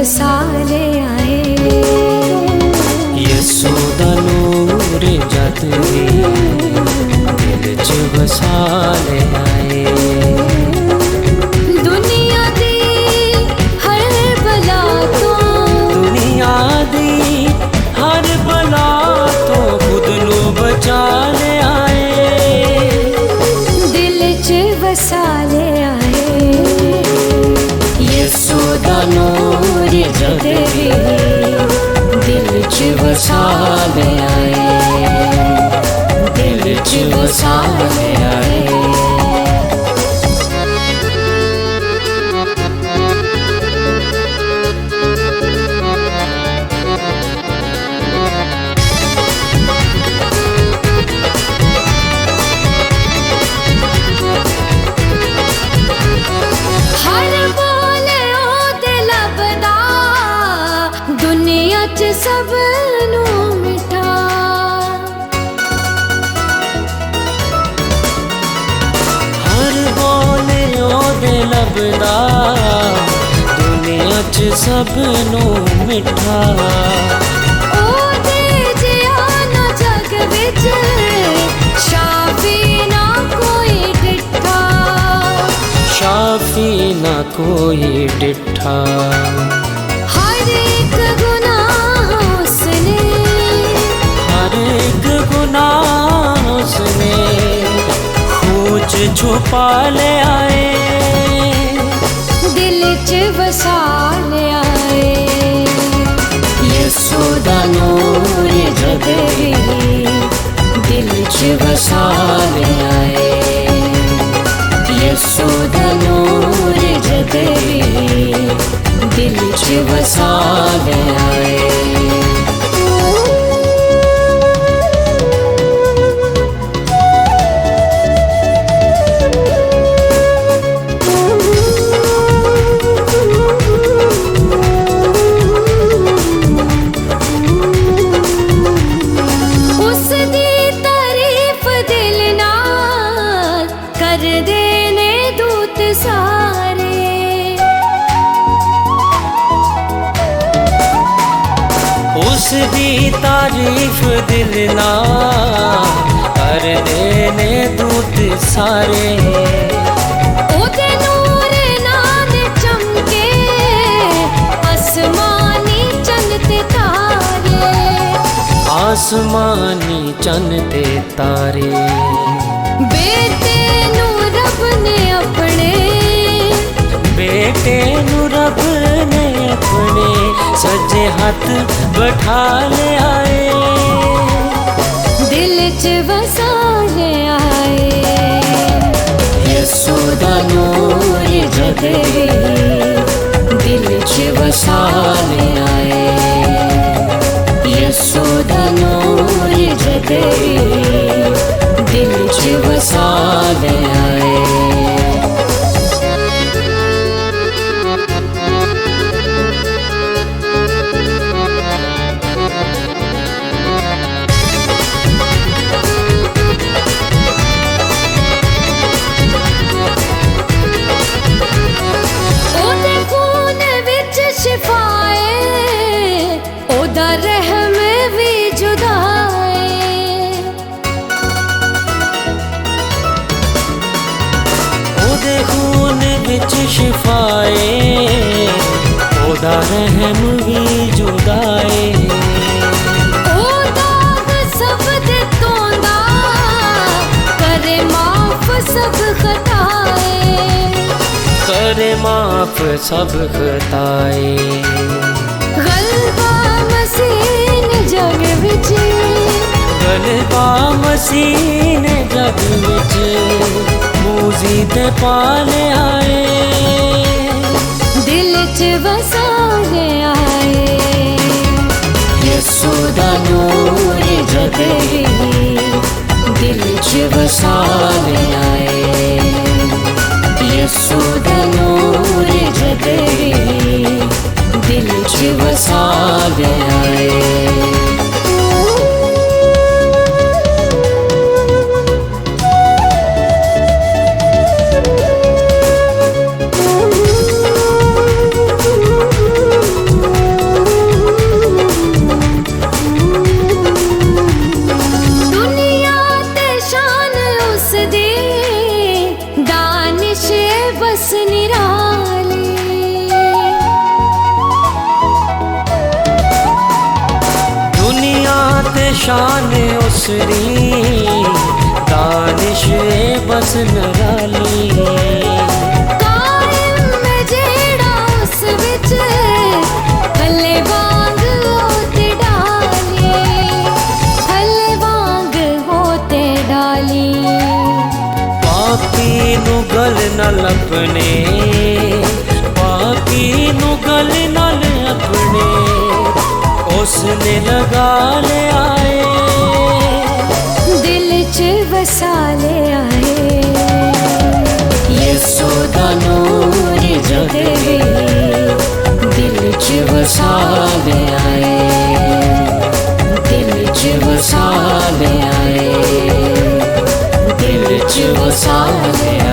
वसा ले आए। यशोदा नूर जद भी दिल च वसा ले आए। दुनिया दी हर बला तो, दुनिया दी हर बला तो खुद नू बचा ले आए। दिल च वसा ले आए। यशोदा नूर जद भी दिल च वसा ले आए। दिल च वसा ले आए। हर बोले ओ दिल लभदा दुनिया च सब नू मिठा। हर बोले ओदे लभदा दुनिया च सब नू मिठा। ओदे जिया ना जग विच शाफी ना कोई डिठा। शाफी ना कोई डिठा। हर एक गुनाह उसने, हर एक गुनाह उसने खोज छुपा ले आए। दिल च वसा ले आए। यशोदा नूर जद भी दिल च वसा ले आए। यशोदा नूर जद भी दिल च वसा ले आए। उसदी तारीफ दिल नाल कर देने दूत सारे। उसदी तारीफ दिल ना कर देने दूत सारे। ओदे नूर नाल चमके आसमानी चंद ते तारे। आसमानी चन्न ते तारे। बेटे नू रब ने अपने, बेटे नू रब ने अपने सज्जे हाथ बैठा ले आए। दिल च वसा ले आए। यशोदा नूर जद भी दिल च वसा ले आए। यशोदा नूर जद भी दिल च वसा ले आए। ओदे खून विच शिफाए, ओदा रहम भी जुदाए। ओदे खून विच शिफाए ओदा रहम भी जुदाए। ओदा सब दे तोंदा करे माफ सब खताए। करे माफ सब खताए। गलबा मसीन जग विच, गलबा मसीन जग विच मूजी ते पाले आए। दिल च वसा ले आए। यशोदा नूर जद भी दिल च वसा ले आए। यशोदा नूर जद भी दिल च वसा ले आए। शान उसदी दानिश बस नराली कायम जेड़ा उस विच फले वांग होते डाली फले वांग होते डाली पापी नु गल नाल अपने पापी नु गल नाल अपने उसने लगा ले आए दिल च वसा ले आए यीशु दा नूर जगवे दिल च वसा ले आए दिल च वसा ले आए दिल च वसा ले आए